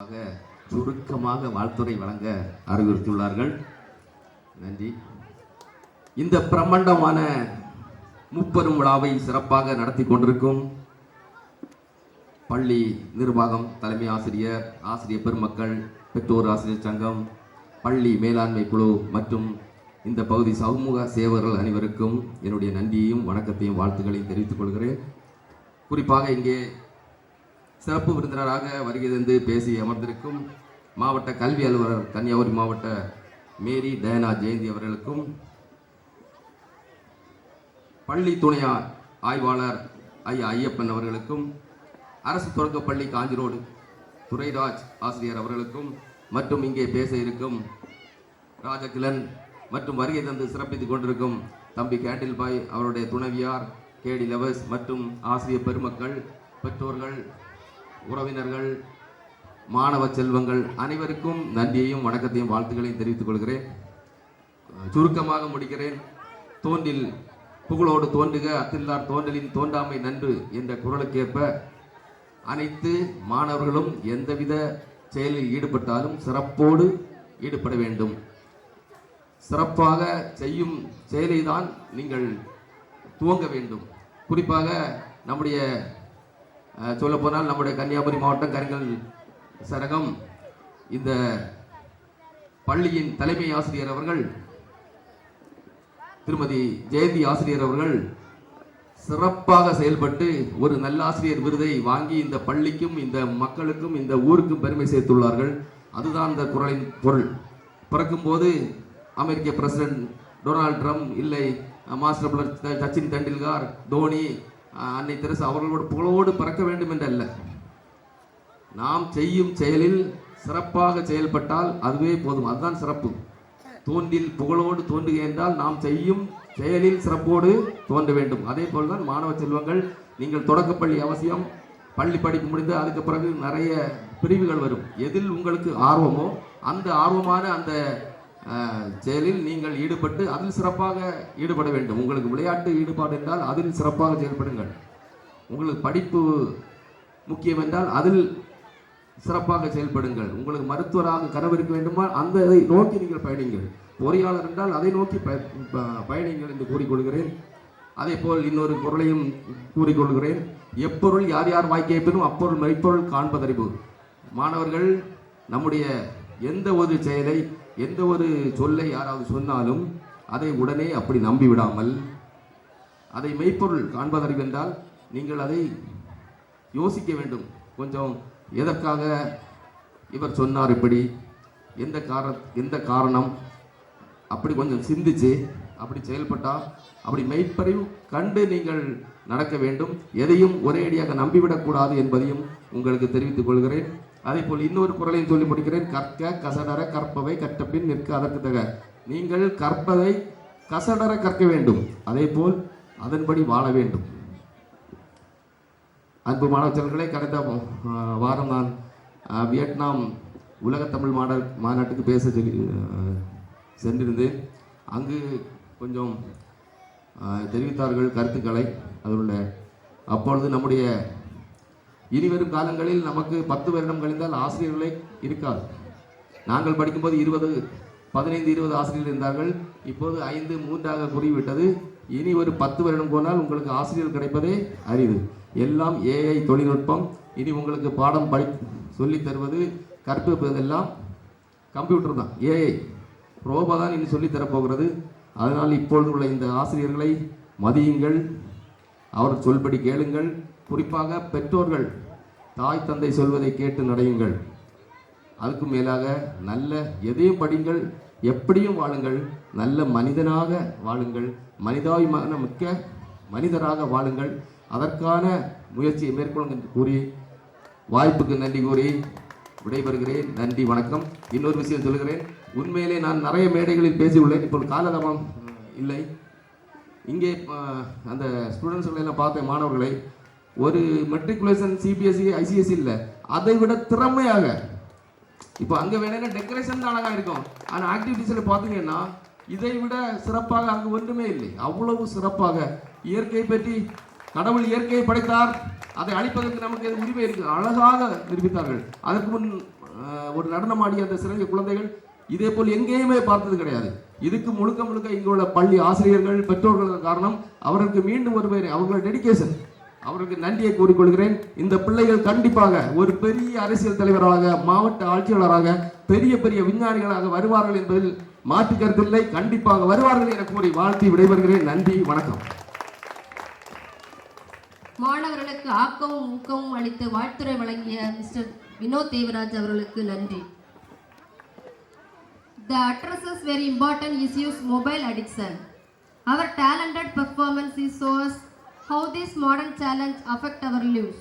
சுருக்கமாக வாழ்த்துரை வழங்க அறிவுறுத்தியுள்ளார்கள். நன்றி. இந்த பிரம்மாண்டமான முப்பெரும் விழாவை சிறப்பாக நடத்தி கொண்டிருக்கும் பள்ளி நிர்வாகம், தலைமை ஆசிரியர், ஆசிரியர் பெருமக்கள், பெற்றோர் ஆசிரியர் சங்கம், பள்ளி மேலாண்மை குழு மற்றும் இந்த பகுதி சமூக சேவர்கள் அனைவருக்கும் என்னுடைய நன்றியையும் வணக்கத்தையும் வாழ்த்துக்களையும் தெரிவித்துக் கொள்கிறேன். குறிப்பாக இங்கே சிறப்பு விருந்தினராக வருகை தந்து பேசி அமர்ந்திருக்கும் மாவட்ட கல்வி அலுவலர் கன்னியாகுமரி மாவட்ட மேரி டயனா ஜெயந்தி அவர்களுக்கும், பள்ளி துணை ஆய்வாளர் ஐயப்பன் அவர்களுக்கும், அரசு தொடக்கப்பள்ளி காஞ்சிரோடு துரைராஜ் ஆசிரியர் அவர்களுக்கும் மற்றும் இங்கே பேச இருக்கும் ராஜகிலன் மற்றும் வருகை தந்து சிறப்பித்துக் கொண்டிருக்கும் தம்பி கேண்டில் பாய் அவருடைய துணைவியார் கேடி லெவஸ் மற்றும் ஆசிரியர் பெருமக்கள், பெற்றோர்கள், உறவினர்கள், மாணவ செல்வங்கள் அனைவருக்கும் நன்றியையும் வணக்கத்தையும் வாழ்த்துக்களையும் தெரிவித்துக் கொள்கிறேன். சுருக்கமாக முடிக்கிறேன். தோன்றில் புகழோடு தோன்றுக, அத்தில்லார் தோன்றலின் தோன்றாமை நன்று என்ற குரலுக்கேற்ப அனைத்து மாணவர்களும் எந்தவித செயலில் ஈடுபட்டாலும் சிறப்போடு ஈடுபட வேண்டும். சிறப்பாக செய்யும் செயலை தான் நீங்கள் துவங்க வேண்டும். குறிப்பாக நம்முடைய சொல்லப்போனால் நம்முடைய கன்னியாகுமரி மாவட்டம் கரிங்கல் சரகம் இந்த பள்ளியின் தலைமை ஆசிரியர் அவர்கள் திருமதி ஜெயந்தி ஆசிரியர் அவர்கள் சிறப்பாக செயல்பட்டு ஒரு நல்லாசிரியர் விருதை வாங்கி இந்த பள்ளிக்கும் இந்த மக்களுக்கும் இந்த ஊருக்கும் பெருமை சேர்த்துள்ளார்கள். அதுதான் இந்த குரலின் பொருள். பிறக்கும்போது அமெரிக்க பிரசிடென்ட் டொனால்ட் ட்ரம்ப் இல்லை மாஸ்டர் பிளேயர் சச்சின் தெண்டுல்கர், தோனி, அன்னை தெரசா அவர்களோடு புகழோடு பிறக்க வேண்டும் என்றல்ல. நாம் செய்யும் செயலில் சிறப்பாக செயல்பட்டால் அதுவே போதும். அதுதான் சிறப்பு. தோன்றில் புகழோடு தோன்றுக என்றால் நாம் செய்யும் செயலில் சிறப்போடு தோன்ற வேண்டும். அதே போல்தான் மாணவ செல்வங்கள், நீங்கள் தொடக்கப்பள்ளி அவசியம். பள்ளி படிப்பு முடிந்து அதுக்கு பிறகு நிறைய பிரிவுகள் வரும். எதில் உங்களுக்கு ஆர்வமோ அந்த ஆர்வமான அந்த செயலில் நீங்கள் ஈடுபட்டு அதில் சிறப்பாக ஈடுபட வேண்டும். உங்களுக்கு விளையாட்டு ஈடுபாடு என்றால் அதில் சிறப்பாக செயல்படுங்கள். உங்களுக்கு படிப்பு முக்கியம் என்றால் அதில் சிறப்பாக செயல்படுங்கள். உங்களுக்கு மருத்துவராக கனவு இருக்க வேண்டுமா அந்த இதை நோக்கி நீங்கள் பயணிங்கள். பொறியாளர் என்றால் அதை நோக்கி பயணிங்கள் என்று கூறிக்கொள்கிறேன். அதே போல் இன்னொரு பொருளையும் கூறிக்கொள்கிறேன். எப்பொருள் யார் யார் வாய்க்கையினும் அப்பொருள் மெய்ப்பொருள் காண்பதறிவு. மாணவர்கள், நம்முடைய எந்த ஒரு செயலை, எந்த ஒரு சொல்லை யாராவது சொன்னாலும் அதை உடனே அப்படி நம்பிவிடாமல் அதை மெய்ப்பொருள் காண்பதறிவு என்றால் நீங்கள் அதை யோசிக்க வேண்டும். கொஞ்சம் எதற்காக இவர் சொன்னார், இப்படி எந்த காரணம், அப்படி கொஞ்சம் சிந்திச்சு அப்படி செயல்பட்டால் அப்படி மெய்ப்பறிவு கண்டு நீங்கள் நடக்க வேண்டும். எதையும் ஒரே அடியாக நம்பிவிடக்கூடாது என்பதையும் உங்களுக்கு தெரிவித்துக் கொள்கிறேன். அதே போல் இன்னொரு குறளையும் சொல்லி முடிக்கிறேன். கற்க கசடர கற்பவை கற்றபின் நிற்க அதற்கு தக. நீங்கள் கற்பதை கசடர கற்க வேண்டும், அதே போல் அதன்படி வாழ வேண்டும். அன்பு மாணவ செல்வங்களே, கடந்த வாரம் நான் வியட்நாம் உலக தமிழ் மாநாட்டுக்கு பேச சென்றிருந்தேன். அங்கு கொஞ்சம் தெரிவித்தார்கள் கருத்துக்களை. அதனுடைய அப்பொழுது நம்முடைய இனிவரும் காலங்களில் நமக்கு 10 வருடம் கழிந்தால் ஆசிரியர்களே இருக்காது. நாங்கள் படிக்கும்போது 15-20 ஆசிரியர்கள் இருந்தார்கள். இப்போது 5-3 குறுகிவிட்டது. இனி ஒரு 10 வருடம் போனால் உங்களுக்கு ஆசிரியர் கிடைப்பதே அரிது. எல்லாம் ஏஐ தொழில்நுட்பம். இனி உங்களுக்கு பாடம் சொல்லி தருவது, கற்பிப்பதெல்லாம் கம்ப்யூட்டர் தான், ஏஐ ரோபோ தான் இனி சொல்லி தரப்போகிறது. அதனால் இப்பொழுது உள்ள இந்த ஆசிரியர்களை மதியுங்கள், அவர் சொல்படி கேளுங்கள். குறிப்பாக பெற்றோர்கள், தாய் தந்தை சொல்வதை கேட்டு நடையுங்கள். அதுக்கு மேலாக நல்ல எதையும் படிங்கள், எப்படியும் வாழுங்கள், நல்ல மனிதனாக வாழுங்கள், மனிதாபிமான மிக்க மனிதராக வாழுங்கள். அதற்கான முயற்சியை மேற்கொள்ளுங்கள் என்று கூறி வாய்ப்புக்கு நன்றி கூறி விடைபெறுகிறேன். நன்றி, வணக்கம். இன்னொரு விஷயம் சொல்கிறேன். உண்மையிலே நான் நிறைய மேடைகளில் பேசியுள்ளேன். இப்போ காலதாமம் இல்லை. இங்கே அந்த ஸ்டூடெண்ட்ஸ்களை எல்லாம் பார்த்தேன், மாணவர்களை. ஒரு மெட்ரிகுலேஷன் சிபிஎஸ்சி ஐசிஎஸ்சி இல்லை, அதை விட திறமையாக இப்போ அங்கே வேணா டெக்கரேஷன் தான் அழகாக இருக்கும். ஆனால் ஆக்டிவிட்டீஸில் பார்த்தீங்கன்னா இதை விட சிறப்பாக அங்கு ஒன்றுமே இல்லை. அவ்வளவு சிறப்பாக இயற்கை பற்றி, கடவுள் இயற்கையை படைத்தார், அதை அழிப்பதற்கு நமக்கு உரிமை இருக்கு, அழகாக நிரூபித்தார்கள். அதற்கு முன் ஒரு நடனமாடிய அந்த சிறந்த குழந்தைகள் இதே போல் எங்கேயுமே பார்த்தது கிடையாது. இதுக்கு முழுக்க முழுக்க இங்கு உள்ள பள்ளி ஆசிரியர்கள், பெற்றோர்கள் காரணம். அவர்களுக்கு மீண்டும் ஒரு பேர் அவர்களோட டெடிகேஷன், அவருக்கு நன்றியை கூறிக்கொள்கிறேன். இந்த பிள்ளைகள் கண்டிப்பாக ஒரு பெரிய அரசியல் தலைவராக, மாவட்ட ஆட்சியாளராக, பெரிய பெரிய விஞ்ஞானிகளாக வருவார்கள் என்பதில் மாற்று கருத்தில்லை. கண்டிப்பாக வருவார்கள் என கூறி வாழ்த்தி விடைபெறுகிறேன். நன்றி, வணக்கம். மாணவர்களுக்கு ஆக்கமும் ஊக்கமும் அளித்து வாழ்த்துரை வழங்கிய மிஸ்டர் வினோத் தேவராஜ் அவர்களுக்கு நன்றி. The addresses very important issues mobile addiction. Our talented performance shows how this modern challenge affect our lives.